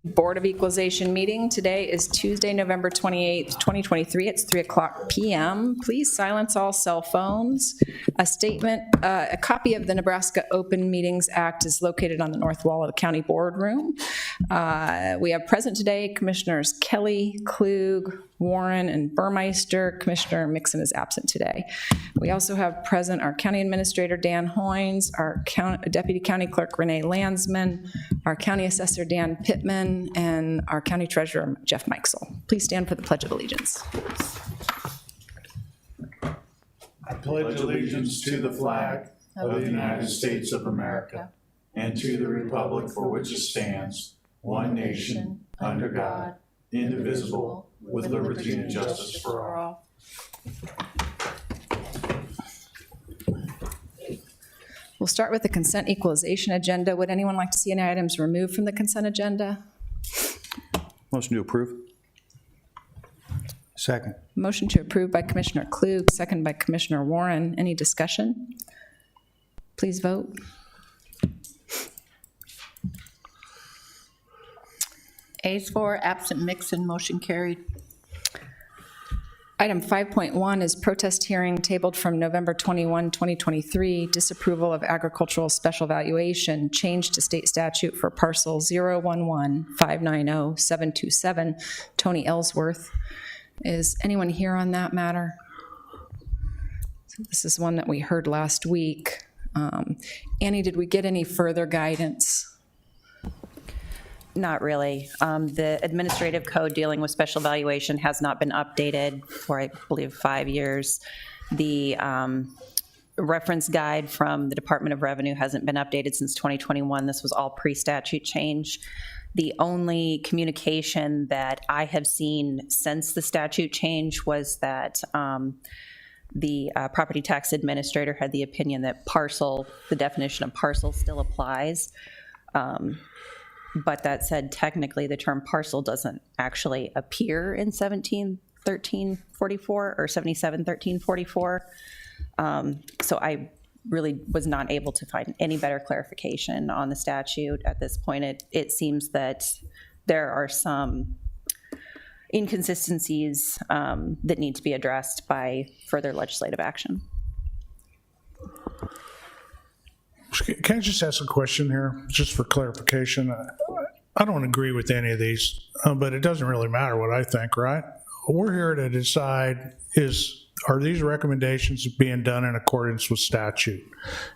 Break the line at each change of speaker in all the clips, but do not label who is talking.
Board of Equalization meeting. Today is Tuesday, November 28th, 2023. It's 3:00 p.m. Please silence all cell phones. A copy of the Nebraska Open Meetings Act is located on the north wall of the county boardroom. We have present today Commissioners Kelly, Klug, Warren, and Burmeister. Commissioner Mixon is absent today. We also have present our County Administrator Dan Hoynes, our Deputy County Clerk Renee Landsman, our County Assessor Dan Pittman, and our County Treasurer Jeff Meixel. Please stand for the Pledge of Allegiance.
I pledge allegiance to the flag of the United States of America and to the republic for which it stands, one nation, under God, indivisible, with liberty and justice for all.
We'll start with the consent equalization agenda. Would anyone like to see any items removed from the consent agenda?
Motion to approve.
Second.
Motion to approve by Commissioner Klug, second by Commissioner Warren. Any discussion? Please vote.
Ayes 4, absent Mixon, motion carried.
Item 5.1 is protest hearing tabled from November 21, 2023, disapproval of agricultural special valuation, change to state statute for parcel 011-590-727, Tony Ellsworth. Is anyone here on that matter? So this is one that we heard last week. Annie, did we get any further guidance?
Not really. The administrative code dealing with special valuation has not been updated for, I believe, 5 years. The reference guide from the Department of Revenue hasn't been updated since 2021. This was all pre-statute change. The only communication that I have seen since the statute change was that the property tax administrator had the opinion that parcel, the definition of parcel still applies. But that said, technically, the term parcel doesn't actually appear in 171344 or 771344. So I really was not able to find any better clarification on the statute at this point. It seems that there are some inconsistencies that need to be addressed by further legislative action.
Can I just ask a question here, just for clarification? I don't agree with any of these, but it doesn't really matter what I think, right? We're here to decide are these recommendations being done in accordance with statute?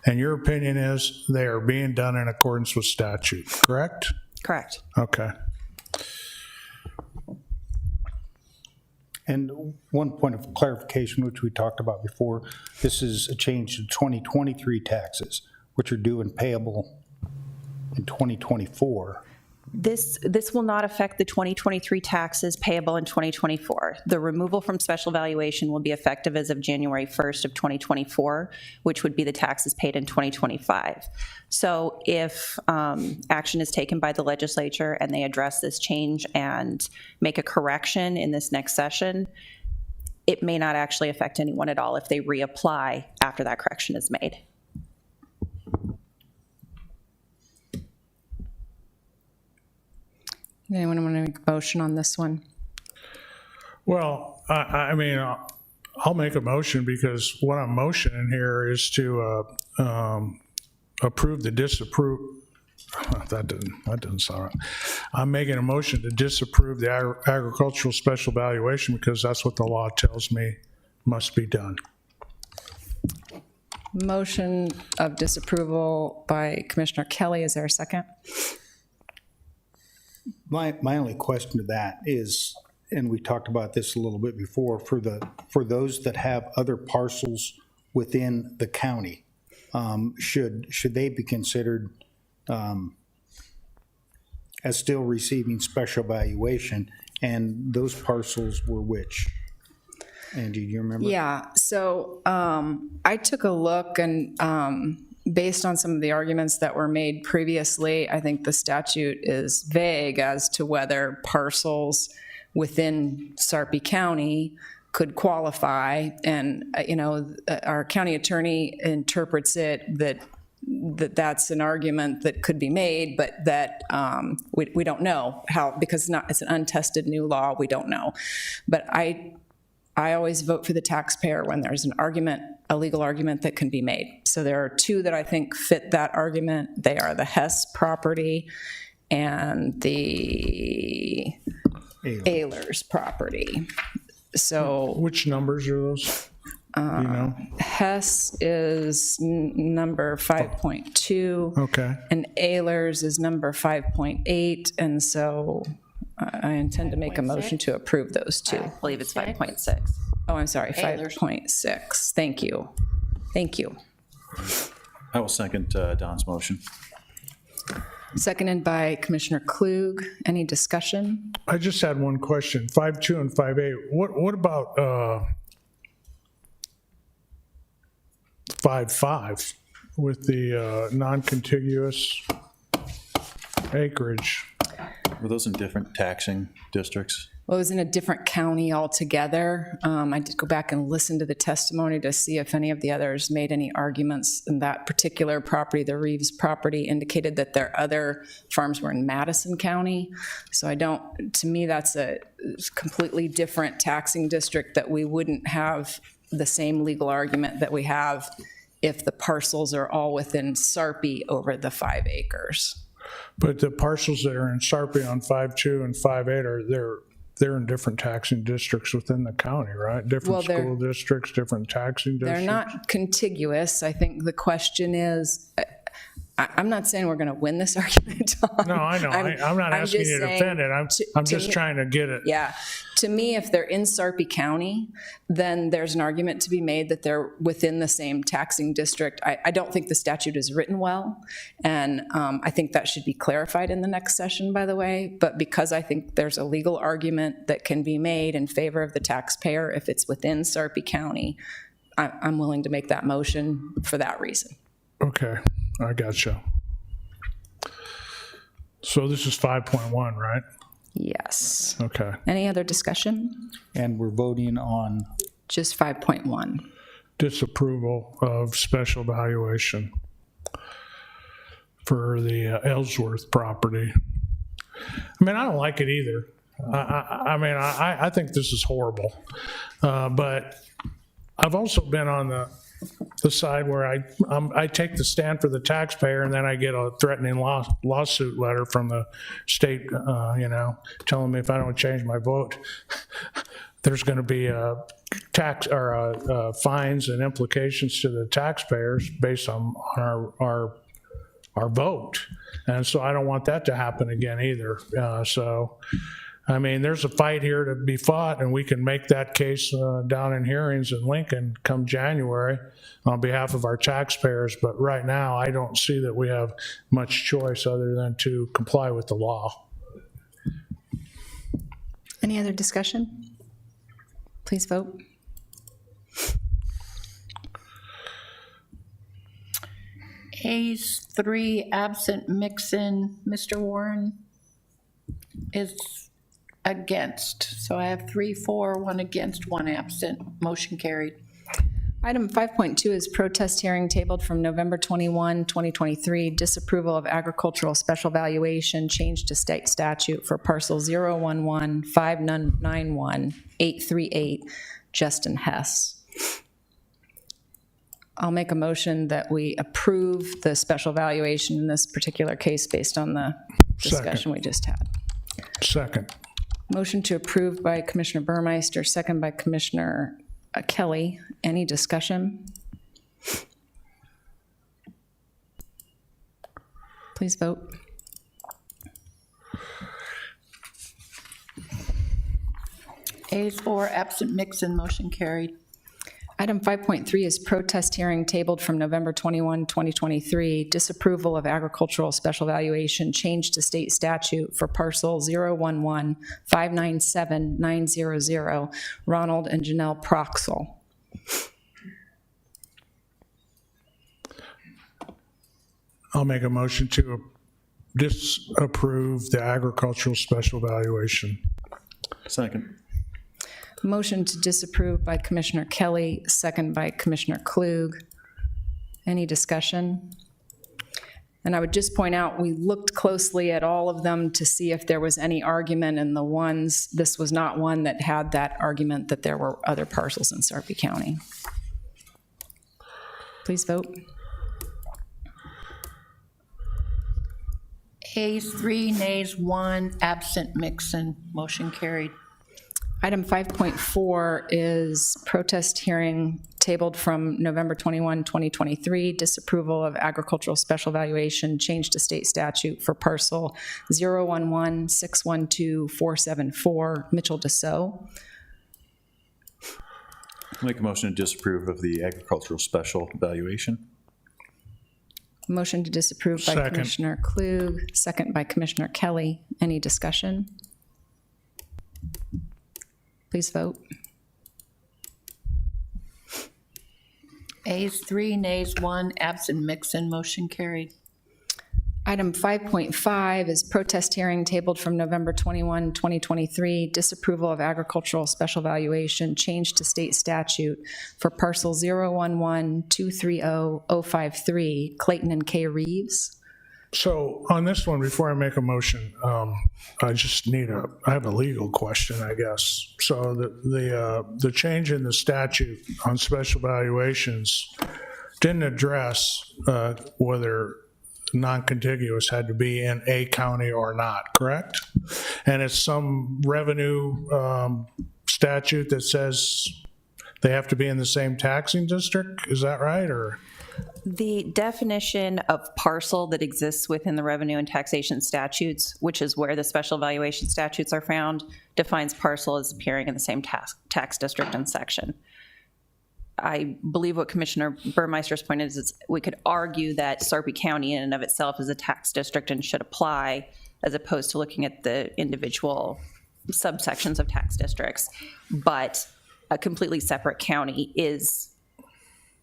And your opinion is they are being done in accordance with statute, correct?
Correct.
Okay.
And one point of clarification, which we talked about before, this is a change to 2023 taxes, which are due and payable in 2024.
This will not affect the 2023 taxes payable in 2024. The removal from special valuation will be effective as of January 1st of 2024, which would be the taxes paid in 2025. So if action is taken by the legislature and they address this change and make a correction in this next session, it may not actually affect anyone at all if they reapply after that correction is made.
Anyone want to make a motion on this one?
Well, I mean, I'll make a motion because what I'm motioning here is to approve the disapprove. That didn't sound right. I'm making a motion to disapprove the agricultural special valuation because that's what the law tells me must be done.
Motion of disapproval by Commissioner Kelly. Is there a second?
My only question to that is, and we talked about this a little bit before, for those that have other parcels within the county, should they be considered as still receiving special valuation? And those parcels were which? Angie, do you remember?
Yeah, so I took a look and based on some of the arguments that were made previously, I think the statute is vague as to whether parcels within Sarpy County could qualify. And, our county attorney interprets it that that's an argument that could be made, but that we don't know how, because it's an untested new law, we don't know. But I always vote for the taxpayer when there's an argument, a legal argument that can be made. So there are two that I think fit that argument. They are the Hess property and the Ehlers property. So
Which numbers are those? Do you know?
Hess is number 5.2.
Okay.
And Ehlers is number 5.8, and so I intend to make a motion to approve those two.
I believe it's 5.6.
Oh, I'm sorry,
Ehlers.
5.6. Thank you. Thank you.
I will second Don's motion.
Seconded by Commissioner Klug. Any discussion?
I just had one question. 5.2 and 5.8. What about 5.5 with the non-contiguous acreage?
Were those in different taxing districts?
Well, it was in a different county altogether. I did go back and listen to the testimony to see if any of the others made any arguments in that particular property. The Reeves property indicated that their other farms were in Madison County. So to me, that's a completely different taxing district that we wouldn't have the same legal argument that we have if the parcels are all within Sarpy over the 5 acres.
But the parcels that are in Sarpy on 5.2 and 5.8 they're in different taxing districts within the county, right?
Well,
Different
they're-
school districts, different taxing
They're
districts?
not contiguous. I think the question is, I'm not saying we're going to win this argument, Tom.
No, I know. I'm not asking
just
you to
saying
defend it. I'm
to
just
me-
trying to get it.
Yeah. To me, if they're in Sarpy County, then there's an argument to be made that they're within the same taxing district. I don't think the statute is written well, and I think that should be clarified in the next session, by the way. But because I think there's a legal argument that can be made in favor of the taxpayer if it's within Sarpy County, I'm willing to make that motion for that reason.
Okay, I gotcha. So this is 5.1, right?
Yes.
Okay.
Any other discussion?
And we're voting on,
Just 5.1.
Disapproval of special valuation for the Ellsworth property. I mean, I don't like it either. I think this is horrible. But I've also been on the side where I take the stand for the taxpayer, and then I get a threatening lawsuit letter from the state, telling me if I don't change my vote, there's going to be tax or fines and implications to the taxpayers based on our vote. And so I don't want that to happen again either. I mean, there's a fight here to be fought, and we can make that case down in hearings in Lincoln come January on behalf of our taxpayers. But right now, I don't see that we have much choice other than to comply with the law.
Any other discussion? Please vote.
Ayes 3, absent Mixon. Mr. Warren is against. So I have 3 for, 1 against, 1 absent. Motion carried.
Item 5.2 is protest hearing tabled from November 21, 2023, disapproval of agricultural special valuation change to state statute for parcel 011-591-838, Justin Hess. I'll make a motion that we approve the special valuation in this particular case based on the discussion we just had.
Second.
Motion to approve by Commissioner Burmeister, second by Commissioner Kelly. Any discussion? Please vote.
Ayes 4, absent Mixon. Motion carried.
Item 5.3 is protest hearing tabled from November 21, 2023, disapproval of agricultural special valuation change to state statute for parcel 011-597-900, Ronald and Janelle Proxel.
I'll make a motion to disapprove the agricultural special valuation.
Second.
Motion to disapprove by Commissioner Kelly, second by Commissioner Klug. Any discussion? And I would just point out, we looked closely at all of them to see if there was any argument, and this was not one that had that argument that there were other parcels in Sarpy County. Please vote.
Ayes 3, nays 1, absent Mixon. Motion carried.
Item 5.4 is protest hearing tabled from November 21, 2023, disapproval of agricultural special valuation, change to state statute for parcel 011-612-474, Mitchell DeSoe.
Make a motion to disapprove of the agricultural special valuation.
Motion to disapprove by
Second.
Commissioner Klug, second by Commissioner Kelly. Any discussion? Please vote.
Ayes 3, nays 1, absent Mixon. Motion carried.
Item 5.5 is protest hearing tabled from November 21, 2023, disapproval of agricultural special valuation, change to state statute for parcel 011-230-053, Clayton and Kay Reeves.
So on this one, before I make a motion, I just I have a legal question, I guess. So the change in the statute on special valuations didn't address whether non-contiguous had to be in a county or not, correct? And it's some revenue statute that says they have to be in the same taxing district, is that right, or?
The definition of parcel that exists within the revenue and taxation statutes, which is where the special valuation statutes are found, defines parcel as appearing in the same tax district and section. I believe what Commissioner Burmeister's point is we could argue that Sarpy County in and of itself is a tax district and should apply, as opposed to looking at the individual subsections of tax districts. But a completely separate county is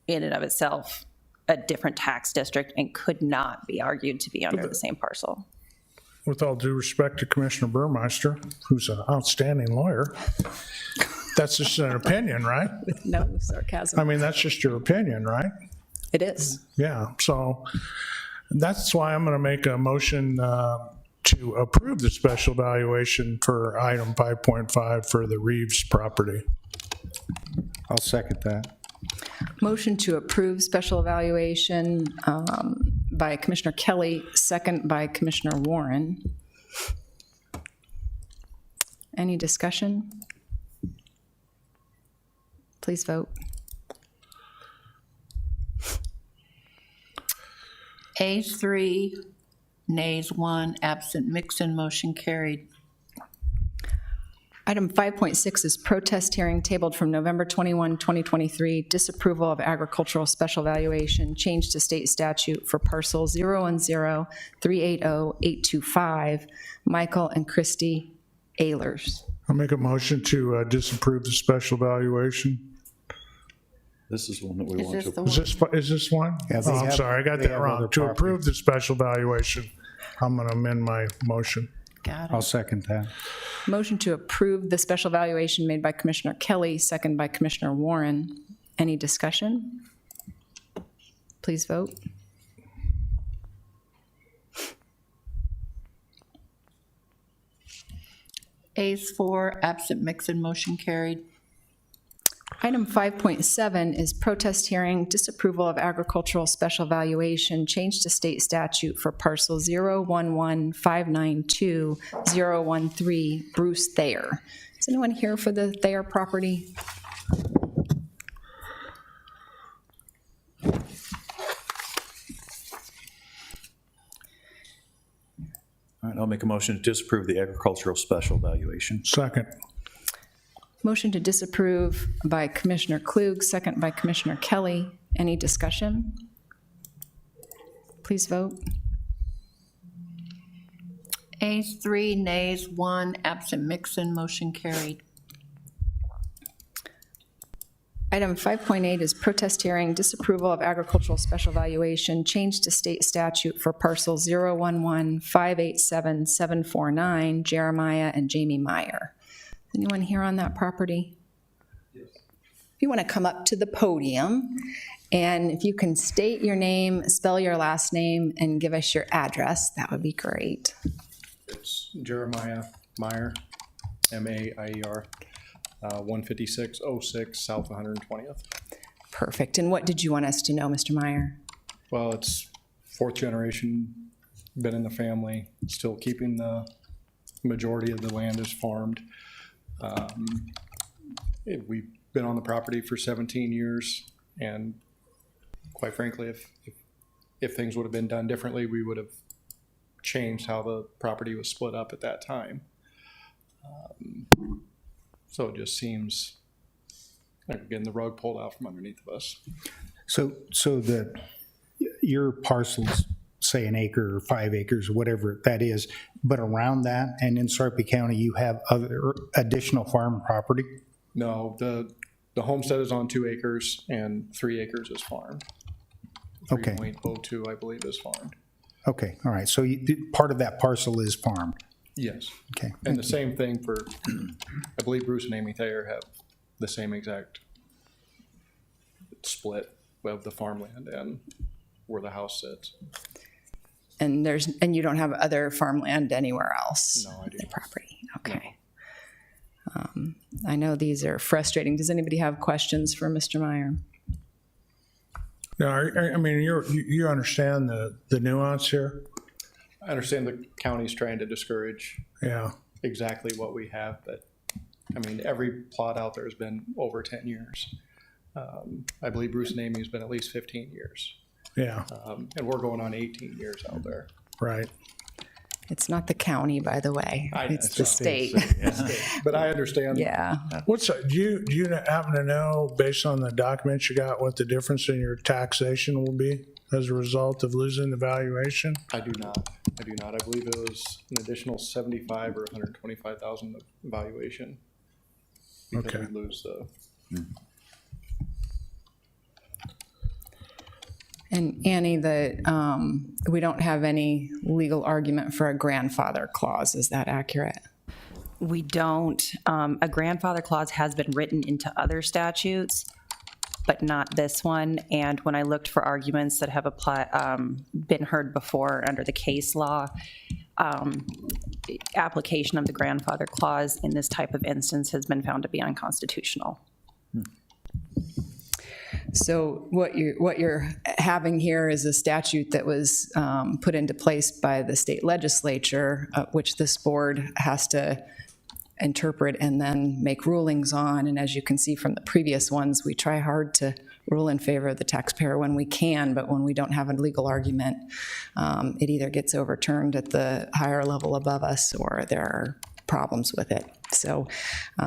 in and of itself a different tax district and could not be argued to be under the same parcel.
With all due respect to Commissioner Burmeister, who's an outstanding lawyer, that's just an opinion, right?
No sarcasm.
I mean, that's just your opinion, right?
It is.
Yeah, so that's why I'm going to make a motion to approve the special valuation for item 5.5 for the Reeves property.
I'll second that.
Motion to approve special evaluation by Commissioner Kelly, second by Commissioner Warren. Any discussion? Please vote.
Ayes 3, nays 1, absent Mixon. Motion carried.
Item 5.6 is protest hearing tabled from November 21, 2023, disapproval of agricultural special valuation, change to state statute for parcel 010-380-825, Michael and Christy Ehlers.
I'll make a motion to disapprove the special valuation.
This is one that we
Is
want
this
to.
the one?
Is this one?
Yeah, they
Oh, I'm
have-
sorry, I got
they
that
have
wrong.
other
To
property.
approve the special valuation, I'm going to amend my motion.
Got
I'll
it.
second that.
Motion to approve the special valuation made by Commissioner Kelly, second by Commissioner Warren. Any discussion? Please vote.
Ayes 4, absent Mixon. Motion carried.
Item 5.7 is protest hearing, disapproval of agricultural special valuation, change to state statute for parcel 011-592-013, Bruce Thayer. Is anyone here for the Thayer property?
All right, I'll make a motion to disapprove the agricultural special valuation.
Second.
Motion to disapprove by Commissioner Klug, second by Commissioner Kelly. Any discussion? Please vote.
Ayes 3, nays 1, absent Mixon. Motion carried.
Item 5.8 is protest hearing, disapproval of agricultural special valuation, change to state statute for parcel 011-587-749, Jeremiah and Jamie Meyer. Anyone here on that property? If you want to come up to the podium And if you can state your name, spell your last name, and give us your address, that would be great.
It's Jeremiah Meyer, M-A-I-E-R, 15606 South 120th.
Perfect. And what did you want us to know, Mr. Meyer?
Well, it's fourth generation, been in the family, still keeping the majority of the land is farmed. We've been on the property for 17 years, and quite frankly, if things would have been done differently, we would have changed how the property was split up at that time. So it just seems like we're getting the rug pulled out from underneath of us.
So your parcels, say an acre or 5 acres, whatever that is, but around that and in Sarpy County, you have other additional farm property?
No, the homestead is on 2 acres and 3 acres is farmed.
Okay.
3.02, I believe, is farmed.
Okay, all right. So part of that parcel is farmed.
Yes.
Okay.
And the same thing for, I believe Bruce and Amy Thayer have the same exact split of the farmland and where the house sits.
And you don't have other farmland anywhere else?
No, I do
The
not.
property, okay. I know these are frustrating. Does anybody have questions for Mr. Meyer?
No, I mean, you understand the nuance here?
I understand the county's trying to discourage
Yeah,
exactly what we have, but I mean, every plot out there has been over 10 years. I believe Bruce and Amy's been at least 15 years.
yeah,
And we're going on 18 years out there.
right.
It's not the county, by the way.
I know,
It's
it's
the
not.
state.
But I understand.
Yeah.
Do you happen to know, based on the documents you got, what the difference in your taxation will be as a result of losing the valuation?
I do not. I believe it was an additional 75 or 125,000 valuation. Because
Okay.
we lose the,
And Annie, we don't have any legal argument for a grandfather clause. Is that accurate?
We don't. A grandfather clause has been written into other statutes, but not this one. And when I looked for arguments that have been heard before under the case law, application of the grandfather clause in this type of instance has been found to be unconstitutional.
So what you're having here is a statute that was put into place by the state legislature, which this board has to interpret and then make rulings on. And as you can see from the previous ones, we try hard to rule in favor of the taxpayer when we can, but when we don't have a legal argument, it either gets overturned at the higher level above us or there are problems with it. So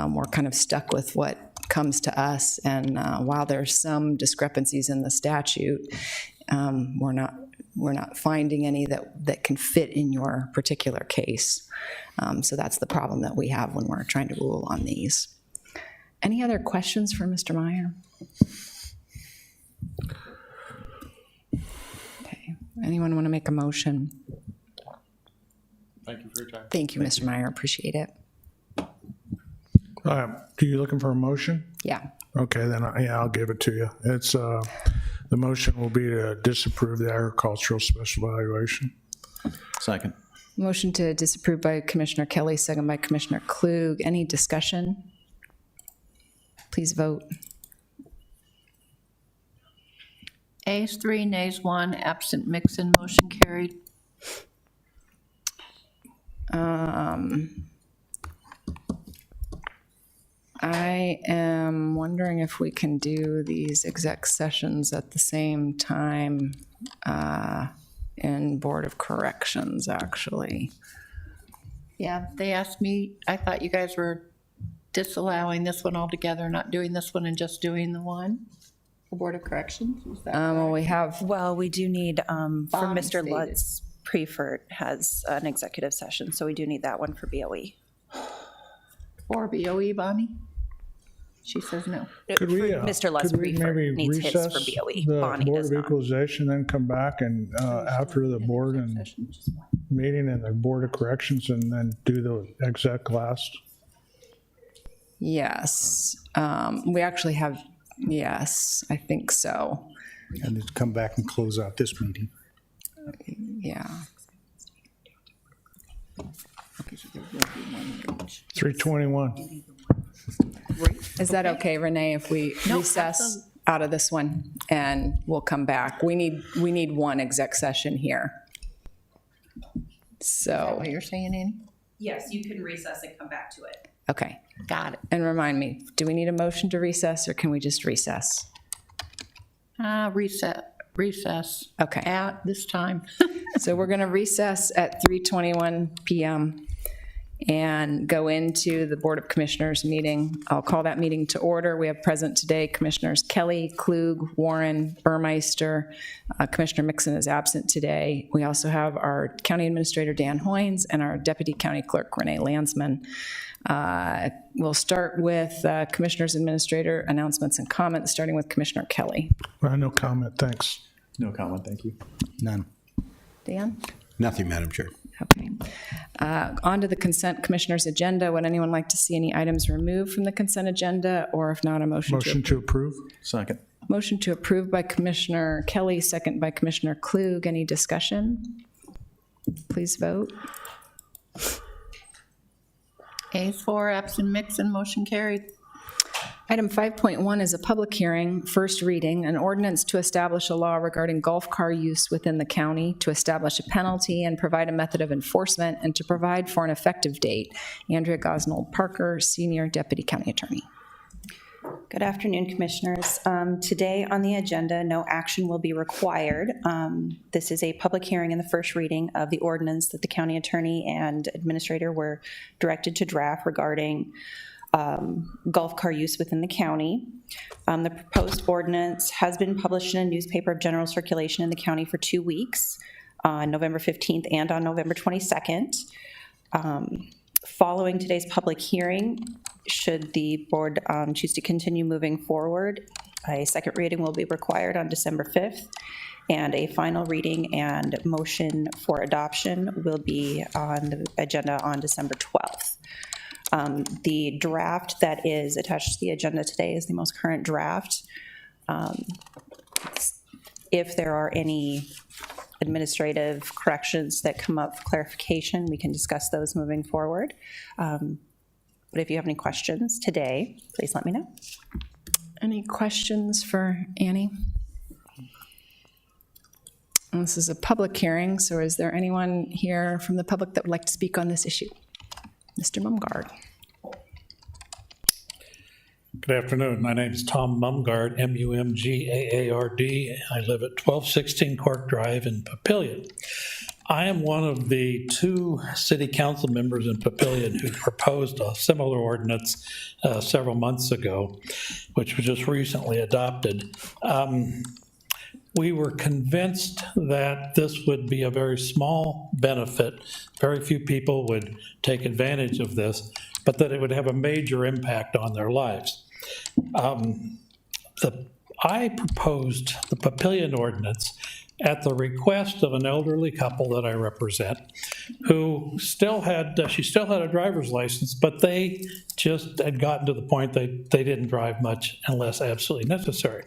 we're kind of stuck with what comes to us, and while there's some discrepancies in the statute, we're not finding any that can fit in your particular case. So that's the problem that we have when we're trying to rule on these. Any other questions for Mr. Meyer? Okay. Anyone want to make a motion?
thank you for your time.
Thank you, Mr. Meyer. Appreciate it.
Do you looking for a motion?
Yeah.
Okay, then, I'll give it to you. It's, the motion will be to disapprove the agricultural special valuation.
Second.
Motion to disapprove by Commissioner Kelly, second by Commissioner Klug. Any discussion? Please vote.
Ayes 3, nays 1, absent Mixon, motion carried.
I am wondering if we can do these exec sessions at the same time in Board of Corrections, actually.
Yeah, they asked me, I thought you guys were disallowing this one altogether, not doing this one and just doing the one for Board of Corrections, is that
Well, we have,
Well, we do need, for
Bonnie
Mr.
stated.
Lutz, Prefert has an executive session, so we do need that one for BOE.
for BOE, Bonnie? She says no.
Could we,
Mr. Lutz
could we
Prefert
maybe
needs his
recess
for BOE.
the
Bonnie
Board
does
of
not.
Equalization, then come back and after the board and meeting and the Board of Corrections, and then do the exec last?
yes. We actually have, yes, I think so.
and then come back and close out this meeting.
Yeah.
3:21.
Is that okay, Renee, if we recess
absolutely.
out of this one and we'll come back? We need one exec session here. So,
What you're saying, Annie?
Yes, you can recess and come back to it.
okay.
Got it.
And remind me, do we need a motion to recess or can we just recess?
Recess
Okay.
at this time.
So we're going to recess at 3:21 PM and go into the Board of Commissioners meeting. I'll call that meeting to order. We have present today Commissioners Kelly, Klug, Warren, Burmeister. Commissioner Mixon is absent today. We also have our County Administrator Dan Hoynes and our Deputy County Clerk Renee Landsman. We'll start with Commissioners Administrator announcements and comments, starting with Commissioner Kelly.
No comment, thanks.
No comment, thank you.
None.
Dan?
Nothing, Madam Chair.
Okay. On to the consent commissioners agenda. Would anyone like to see any items removed from the consent agenda, or if not, a motion to
Motion to approve?
Second.
Motion to approve by Commissioner Kelly, second by Commissioner Klug. Any discussion? Please vote.
Ayes 4, absent Mixon, motion carried.
Item 5.1 is a public hearing, first reading, an ordinance to establish a law regarding golf car use within the county, to establish a penalty and provide a method of enforcement, and to provide for an effective date. Andrea Gosnold Parker, Senior Deputy County Attorney.
Good afternoon, Commissioners. Today on the agenda, no action will be required. This is a public hearing in the first reading of the ordinance that the county attorney and administrator were directed to draft regarding golf car use within the county. The proposed ordinance has been published in a newspaper of general circulation in the county for 2 weeks, on November 15th and on November 22nd. Following today's public hearing, should the board choose to continue moving forward, a second reading will be required on December 5th, and a final reading and motion for adoption will be on the agenda on December 12th. The draft that is attached to the agenda today is the most current draft. If there are any administrative corrections that come up for clarification, we can discuss those moving forward. But if you have any questions today, please let me know.
Any questions for Annie? And this is a public hearing, so is there anyone here from the public that would like to speak on this issue? Mr. Mumgard.
Good afternoon. My name is Tom Mumgard, M-U-M-G-A-A-R-D. I live at 1216 Cork Drive in Papillion. I am one of the 2 city council members in Papillion who proposed a similar ordinance several months ago, which was just recently adopted. We were convinced that this would be a very small benefit. Very few people would take advantage of this, but that it would have a major impact on their lives. I proposed the Papillion ordinance at the request of an elderly couple that I represent, who still had a driver's license, but they just had gotten to the point they didn't drive much unless absolutely necessary.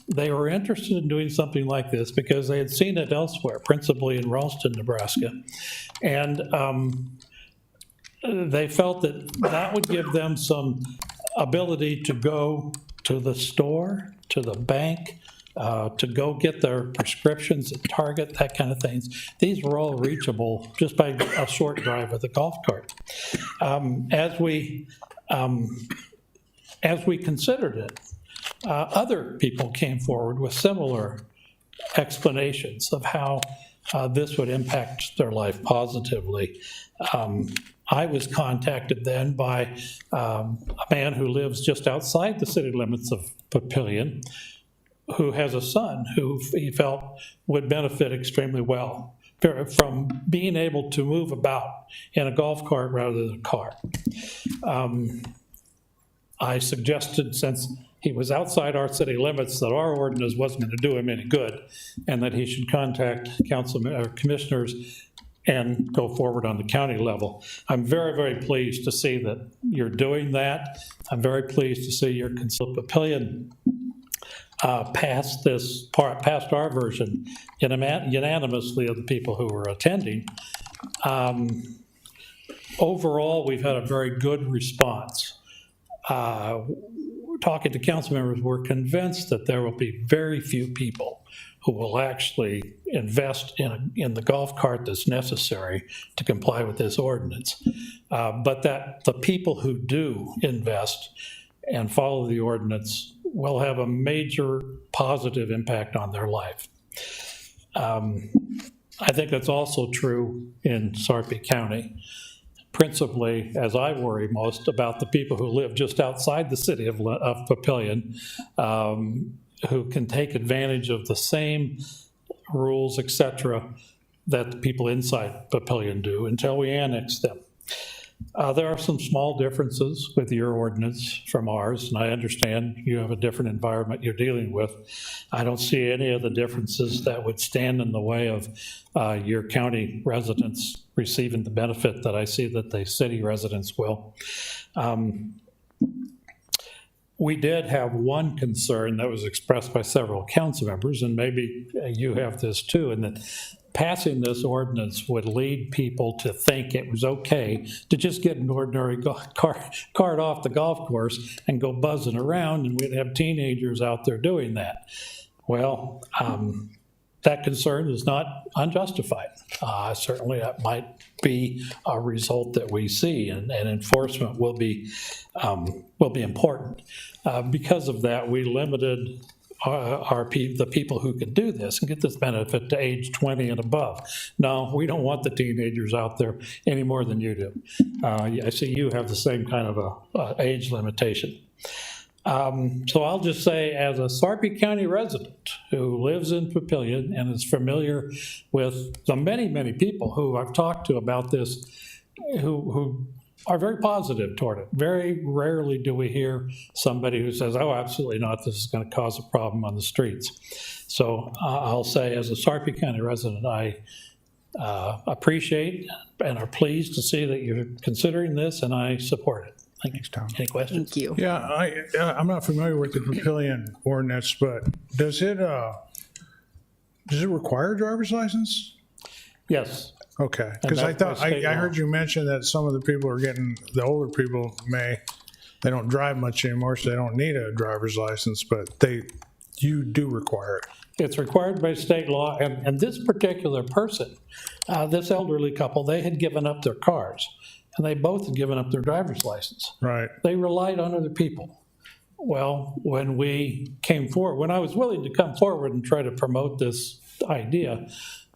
They were interested in doing something like this because they had seen it elsewhere, principally in Ralston, Nebraska. And they felt that would give them some ability to go to the store, to the bank, to go get their prescriptions at Target, that kind of things. These were all reachable just by a short drive with a golf cart. As we considered it, other people came forward with similar explanations of how this would impact their life positively. I was contacted then by a man who lives just outside the city limits of Papillion, who has a son who he felt would benefit extremely well from being able to move about in a golf cart rather than a car. I suggested, since he was outside our city limits, that our ordinance wasn't going to do him any good, and that he should contact commissioners and go forward on the county level. I'm very, very pleased to see that you're doing that. I'm very pleased to see your Papillion passed passed our version unanimously of the people who were attending. Overall, we've had a very good response. Talking to council members, we're convinced that there will be very few people who will actually invest in the golf cart that's necessary to comply with this ordinance. But that the people who do invest and follow the ordinance will have a major positive impact on their life. I think that's also true in Sarpy County. Principally, as I worry most, about the people who live just outside the city of Papillion, who can take advantage of the same rules, et cetera, that the people inside Papillion do until we annex them. There are some small differences with your ordinance from ours, and I understand you have a different environment you're dealing with. I don't see any of the differences that would stand in the way of your county residents receiving the benefit that I see that the city residents will. We did have one concern that was expressed by several council members, and maybe you have this too, and that passing this ordinance would lead people to think it was okay to just get an ordinary cart off the golf course and go buzzing around, and we'd have teenagers out there doing that. Well, that concern is not unjustified. Certainly that might be a result that we see, and enforcement will be important. Because of that, we limited the people who could do this and get this benefit to age 20 and above. No, we don't want the teenagers out there any more than you do. I see you have the same kind of a age limitation. So I'll just say, as a Sarpy County resident who lives in Papillion and is familiar with the many, many people who I've talked to about this, who are very positive toward it. Very rarely do we hear somebody who says, oh, absolutely not, this is going to cause a problem on the streets. So I'll say, as a Sarpy County resident, I appreciate and are pleased to see that you're considering this, and I support it.
Thanks, Tom.
Any questions?
Thank you.
Yeah, I'm not familiar with the Papillion ordinance, but does it require a driver's license?
Yes.
Okay, because I
that's by state
I
law.
heard you mention that some of the people are getting, the older people they don't drive much anymore, so they don't need a driver's license, but you do require it.
It's required by state law, and this particular person, this elderly couple, they had given up their cars, and they both had given up their driver's license.
Right.
They relied on other people. Well, when we came forward, when I was willing to come forward and try to promote this idea,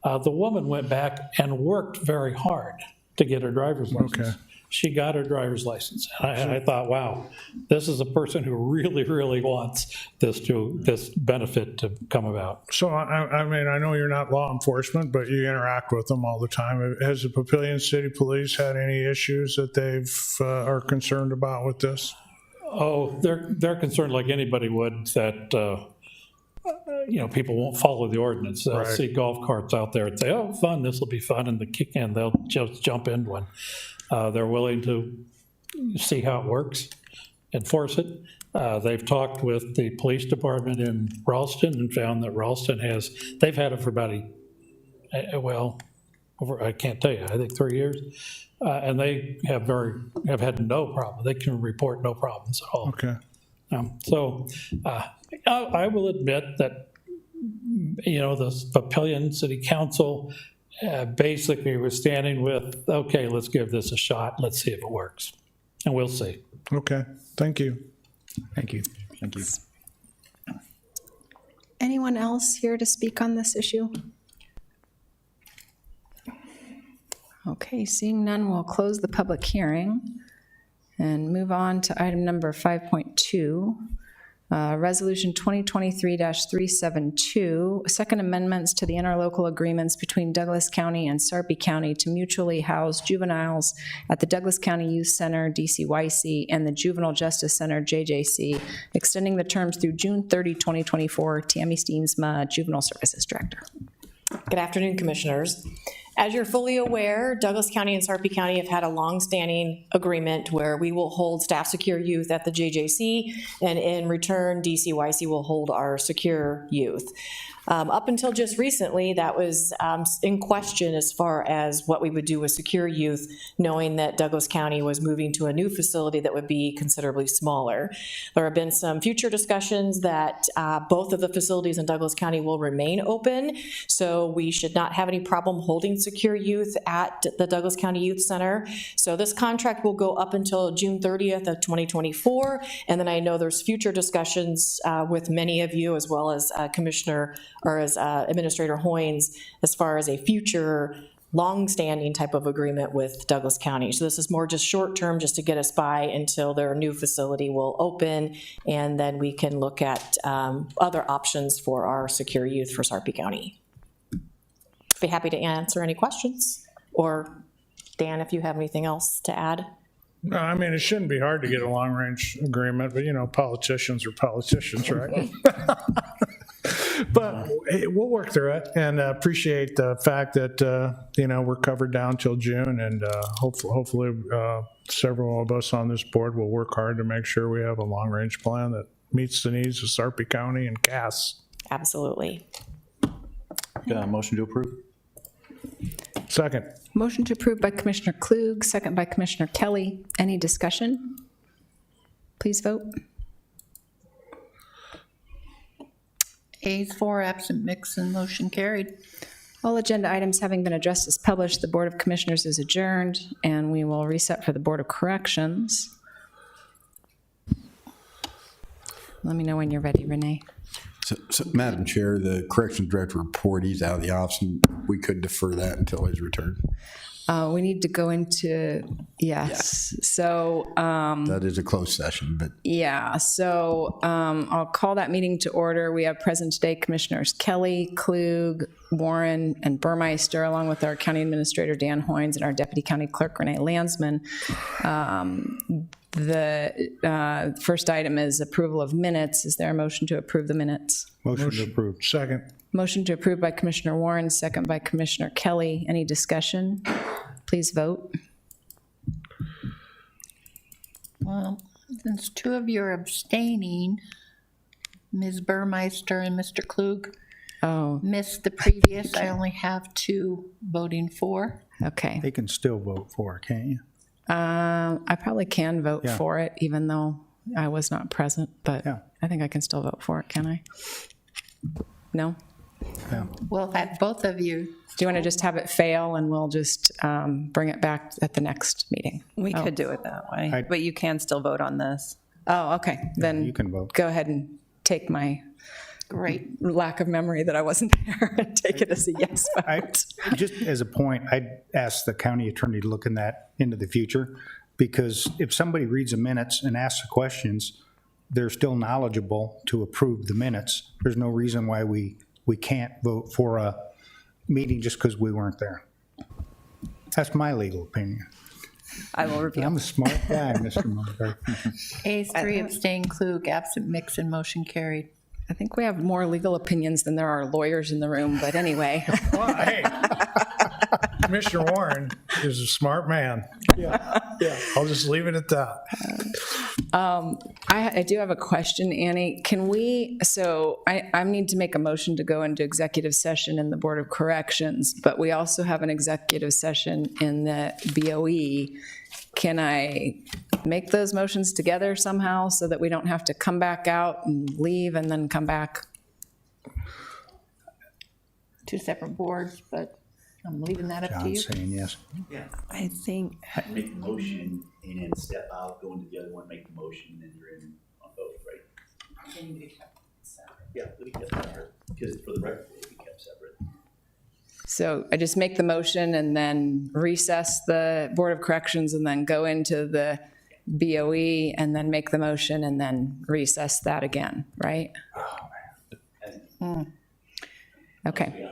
the woman went back and worked very hard to get her driver's license.
Okay.
She got her driver's license. And I thought, wow, this is a person who really, really wants this benefit to come about.
So, I mean, I know you're not law enforcement, but you interact with them all the time. Has the Papillion City Police had any issues that are concerned about with this?
Oh, they're concerned like anybody would that, people won't follow the ordinance. They'll
Right.
see golf carts out there and say, oh, fun, this will be fun, and they'll just jump into one. They're willing to see how it works, enforce it. They've talked with the police department in Ralston and found that Ralston they've had it for about I can't tell you, I think 3 years. And they have had no problem. They can report no problems at all.
Okay.
So I will admit that, the Papillion City Council basically was standing with, okay, let's give this a shot. Let's see if it works. And we'll see.
Okay. Thank you.
Thank you.
Thank you.
Anyone else here to speak on this issue? Okay, seeing none, we'll close the public hearing and move on to item number 5.2, Resolution 2023-372, second amendments to the interlocal agreements between Douglas County and Sarpy County to mutually house juveniles at the Douglas County Youth Center, DCYC, and the Juvenile Justice Center, JJC, extending the terms through June 30, 2024. Tammy Steensma, Juvenile Services Director.
Good afternoon, Commissioners. As you're fully aware, Douglas County and Sarpy County have had a longstanding agreement where we will hold staff secure youth at the JJC, and in return, DCYC will hold our secure youth. Up until just recently, that was in question as far as what we would do with secure youth, knowing that Douglas County was moving to a new facility that would be considerably smaller. There have been some future discussions that both of the facilities in Douglas County will remain open, so we should not have any problem holding secure youth at the Douglas County Youth Center. So this contract will go up until June 30th of 2024, and then I know there's future discussions with many of you, as well as Commissioner or as Administrator Hoynes, as far as a future long-standing type of agreement with Douglas County. So this is more just short-term, just to get us by until their new facility will open, and then we can look at other options for our secure youth for Sarpy County. Be happy to answer any questions, or Dan, if you have anything else to add.
No, I mean, it shouldn't be hard to get a long-range agreement, but, you know, politicians are politicians, right? But hey, we'll work through it, and appreciate the fact that, you know, we're covered down till June, and hopefully several of us on this board will work hard to make sure we have a long-range plan that meets the needs of Sarpy County and Cass.
Absolutely.
Motion to approve?
Second.
Motion to approve by Commissioner Klug, second by Commissioner Kelly. Any discussion? Please vote.
Ayes 4, absent Mixon, motion carried.
All agenda items having been addressed as published, the Board of Commissioners is adjourned, and we will reset for the Board of Corrections. Let me know when you're ready, Renee.
So, Madam Chair, the Corrections Director report, he's out of the office, and we could defer that until his return.
We need to go into, yes. So,
That is a closed session, but
yeah, so I'll call that meeting to order. We have present today Commissioners Kelly, Klug, Warren, and Burmeister, along with our County Administrator Dan Hoynes and our Deputy County Clerk Renee Landsman. The first item is approval of minutes. Is there a motion to approve the minutes?
Motion to approve.
Second.
Motion to approve by Commissioner Warren, second by Commissioner Kelly. Any discussion? Please vote.
Well, since two of you are abstaining, Ms. Burmeister and Mr. Klug
Oh,
missed the previous. I only have 2 voting for.
okay.
They can still vote for it, can't you?
I probably can vote
Yeah.
for it, even though I was not present, but
Yeah.
I think I can still vote for it, can I? No?
We'll have both of you.
Do you want to just have it fail and we'll just bring it back at the next meeting?
We could do it that way,
I-
but you can still vote on this.
Oh, okay. Then
You can vote.
go ahead and take my
Great.
lack of memory that I wasn't there and take it as a yes vote.
Just as a point, I'd ask the county attorney to look in that into the future, because if somebody reads the minutes and asks the questions, they're still knowledgeable to approve the minutes. There's no reason why we can't vote for a meeting just because we weren't there. That's my legal opinion.
I will review.
I'm a smart guy, Mr. Munger.
Ayes 3, abstain Klug, absent Mixon, motion carried.
I think we have more legal opinions than there are lawyers in the room, but anyway.
Well, hey, Commissioner Warren is a smart man. Yeah. I'll just leave it at that.
I do have a question, Annie. Can we, so I need to make a motion to go into executive session in the Board of Corrections, but we also have an executive session in the BOE. Can I make those motions together somehow so that we don't have to come back out and leave and then come back?
2 separate boards, but I'm leaving that up to you.
John's saying yes.
I think,
Make the motion and then step out, go into the other one, make the motion, and then you're in on both, right? Yeah, it'll be kept separate, because for the record, it'll be kept separate.
So I just make the motion and then recess the Board of Corrections and then go into the BOE and then make the motion and then recess that again, right? Okay.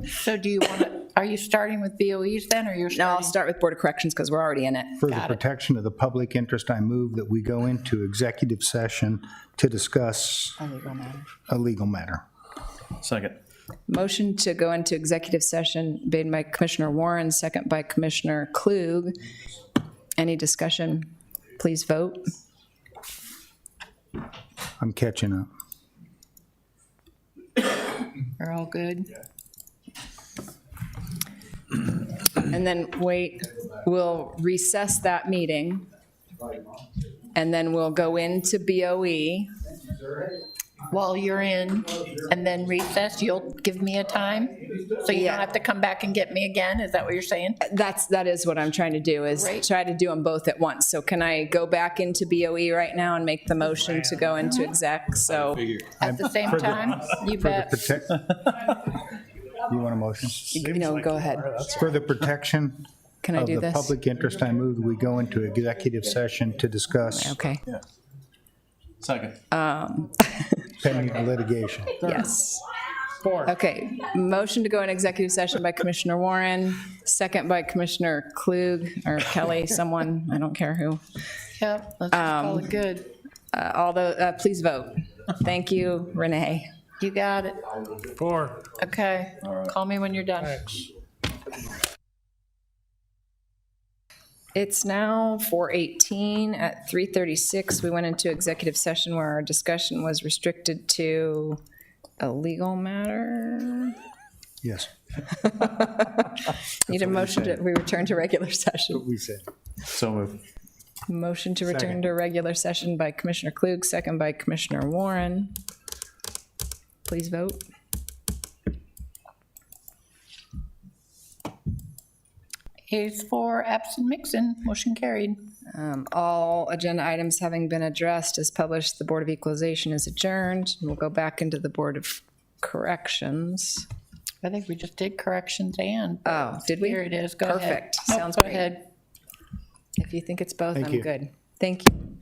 So do you want to, are you starting with BOEs then, or you're
No, I'll
starting?
start with Board of Corrections because we're already in it.
For the protection of the public interest, I move that we go into executive session to discuss a legal matter.
Second.
Motion to go into executive session made by Commissioner Warren, second by Commissioner Klug. Any discussion? Please vote.
I'm catching up.
We're all good?
And then wait, we'll recess that meeting. And then we'll go into BOE.
While you're in, and then recess, you'll give me a time? So you
Yeah.
don't have to come back and get me again? Is that what you're saying?
That is what I'm trying to do, is
Great.
try to do them both at once. So can I go back into BOE right now and make the motion to go into exec? So
At the same time? You bet.
Protect- You want a motion?
go ahead.
For the protection
Can I
of
do
the
this?
public interest, I move we go into executive session to discuss
Okay,
Second.
pending litigation.
yes. Okay, motion to go in executive session by Commissioner Warren, second by Commissioner Klug, or Kelly, someone, I don't care who.
Yep, let's just call it good.
Please vote. Thank you, Renee.
You got it.
4.
Okay. Call me when you're done.
It's now 4:18. At 3:36, we went into executive session where our discussion was restricted to a legal matter.
Yes,
Need a motion to, we return to regular session.
we said.
So moved.
Motion to return to regular session by Commissioner Klug, second by Commissioner Warren. Please vote.
Ayes 4, absent Mixon, motion carried.
All agenda items having been addressed as published, the Board of Equalization is adjourned. We'll go back into the Board of Corrections.
I think we just did corrections and.
Oh, did we?
Here it is, go ahead.
Perfect.
Nope,
Sounds
go
great.
ahead.
If you think it's both,
Thank
I'm
you.
good. Thank you.